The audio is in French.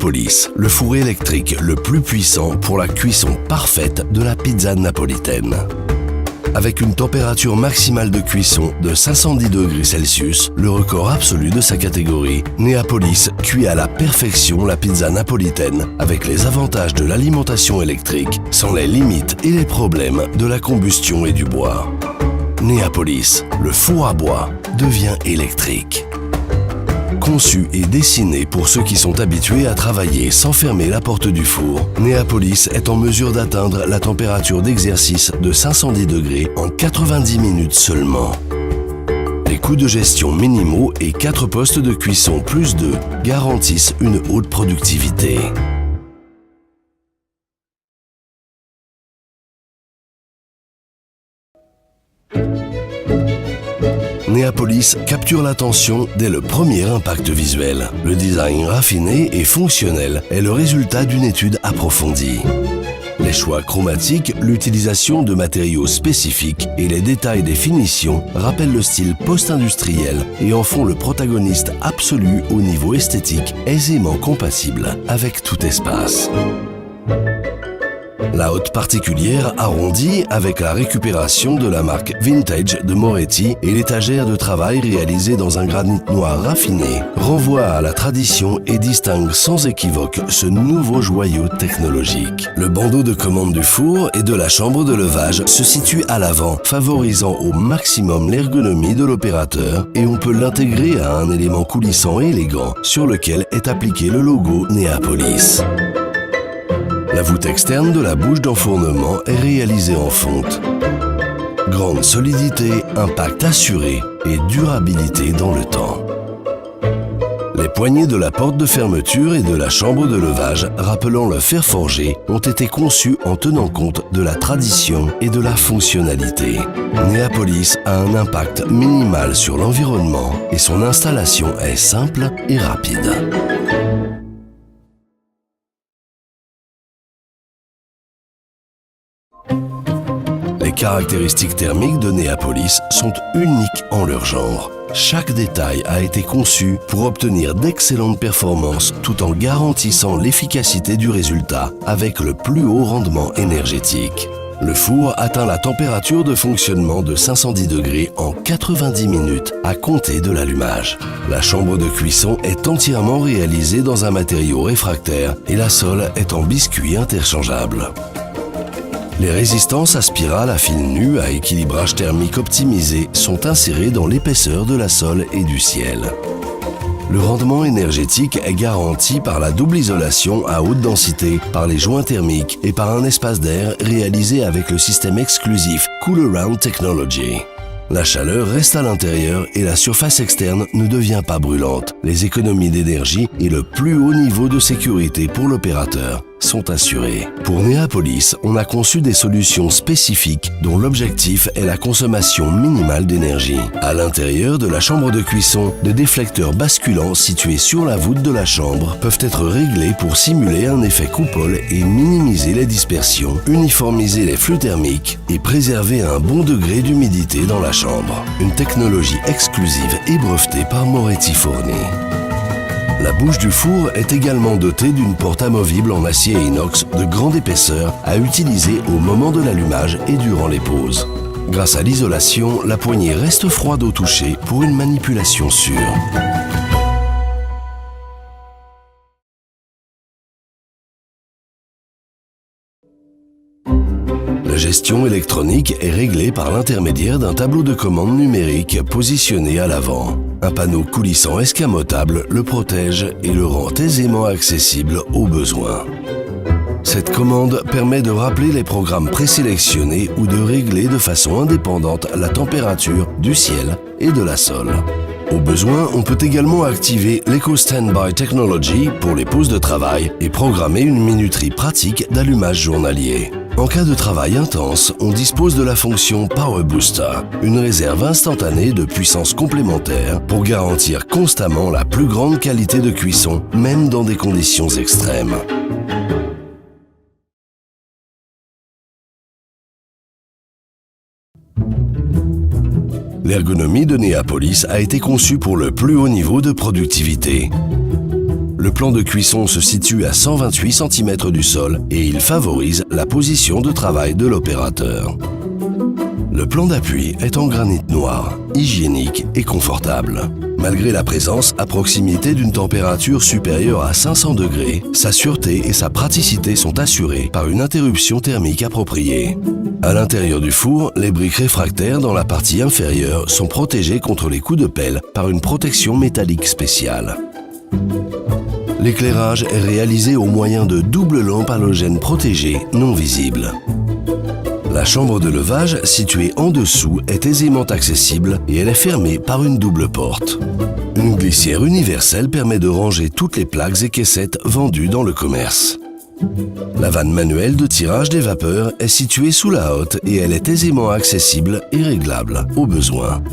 Neapolis, le four électrique le plus puissant pour la cuisson parfaite de la pizza napolitaine. Avec une température maximale de cuisson de 510 degrés Celsius, le record absolu de sa catégorie, Neapolis cuit à la perfection la pizza napolitaine avec les avantages de l'alimentation électrique, sans les limites et les problèmes de la combustion et du bois. Neapolis, le four à bois, devient électrique. Conçu et dessiné pour ceux qui sont habitués à travailler sans fermer la porte du four, Neapolis est en mesure d'atteindre la température d'exercice de 510 degrés en 90 minutes seulement. Les coûts de gestion minimaux et 4 postes de cuisson plus 2 garantissent une haute productivité. Neapolis capture l'attention dès le premier impact visuel. Le design raffiné et fonctionnel est le résultat d'une étude approfondie. Les choix chromatiques, l'utilisation de matériaux spécifiques et les détails des finitions rappellent le style post-industriel et en font le protagoniste absolu au niveau esthétique, aisément compatible avec tout espace. La haute particulière arrondie avec la récupération de la marque Vintage de Moretti et l'étagère de travail réalisée dans un granit noir raffiné renvoie à la tradition et distingue sans équivoque ce nouveau joyau technologique. Le bandeau de commande du four et de la chambre de levage se situe à l'avant, favorisant au maximum l'ergonomie de l'opérateur, et on peut l'intégrer à un élément coulissant et élégant sur lequel est appliqué le logo Neapolis. La voûte externe de la bouche d'enfournement est réalisée en fonte. Grande solidité, impact assuré et durabilité dans le temps. Les poignées de la porte de fermeture et de la chambre de levage, rappelant le fer forgé, ont été conçues en tenant compte de la tradition et de la fonctionnalité. Neapolis a un impact minimal sur l'environnement et son installation est simple et rapide. Les caractéristiques thermiques de Neapolis sont uniques en leur genre. Chaque détail a été conçu pour obtenir d'excellentes performances tout en garantissant l'efficacité du résultat avec le plus haut rendement énergétique. Le four atteint la température de fonctionnement de 510 degrés en 90 minutes à compter de l'allumage. La chambre de cuisson est entièrement réalisée dans un matériau réfractaire et la sole est en biscuit interchangeable. Les résistances à spirale à fil nu à équilibrage thermique optimisé sont insérées dans l'épaisseur de la sole et du ciel. Le rendement énergétique est garanti par la double isolation à haute densité, par les joints thermiques et par un espace d'air réalisé avec le système exclusif Cool Around Technology. La chaleur reste à l'intérieur et la surface externe ne devient pas brûlante. Les économies d'énergie et le plus haut niveau de sécurité pour l'opérateur sont assurés. Pour Neapolis, on a conçu des solutions spécifiques dont l'objectif est la consommation minimale d'énergie. À l'intérieur de la chambre de cuisson, des déflecteurs basculants situés sur la voûte de la chambre peuvent être réglés pour simuler un effet coupole et minimiser les dispersions, uniformiser les flux thermiques et préserver un bon degré d'humidité dans la chambre. Une technologie exclusive et brevetée par Moretti Forni. La bouche du four est également dotée d'une porte amovible en acier et inox de grande épaisseur à utiliser au moment de l'allumage et durant les pauses. Grâce à l'isolation, la poignée reste froide au toucher pour une manipulation sûre. La gestion électronique est réglée par l'intermédiaire d'un tableau de commande numérique positionné à l'avant. Un panneau coulissant escamotable le protège et le rend aisément accessible aux besoins. Cette commande permet de rappeler les programmes présélectionnés ou de régler de façon indépendante la température du ciel et de la sole. Au besoin, on peut également activer l'Eco Standby Technology pour les pauses de travail et programmer une minuterie pratique d'allumage journalier. En cas de travail intense, on dispose de la fonction Power Booster, une réserve instantanée de puissance complémentaire pour garantir constamment la plus grande qualité de cuisson, même dans des conditions extrêmes. L'ergonomie de Neapolis a été conçue pour le plus haut niveau de productivité. Le plan de cuisson se situe à 128 cm du sol et il favorise la position de travail de l'opérateur. Le plan d'appui est en granit noir, hygiénique et confortable. Malgré la présence à proximité d'une température supérieure à 500 degrés, sa sûreté et sa praticité sont assurées par une interruption thermique appropriée. À l'intérieur du four, les briques réfractaires dans la partie inférieure sont protégées contre les coups de pelle par une protection métallique spéciale. L'éclairage est réalisé au moyen de doubles lampes halogènes protégées non visibles. La chambre de levage, située en dessous, est aisément accessible et elle est fermée par une double porte. Une glissière universelle permet de ranger toutes les plaques et caissettes vendues dans le commerce. La vanne manuelle de tirage des vapeurs est située sous la hotte et elle est aisément accessible et réglable au besoin.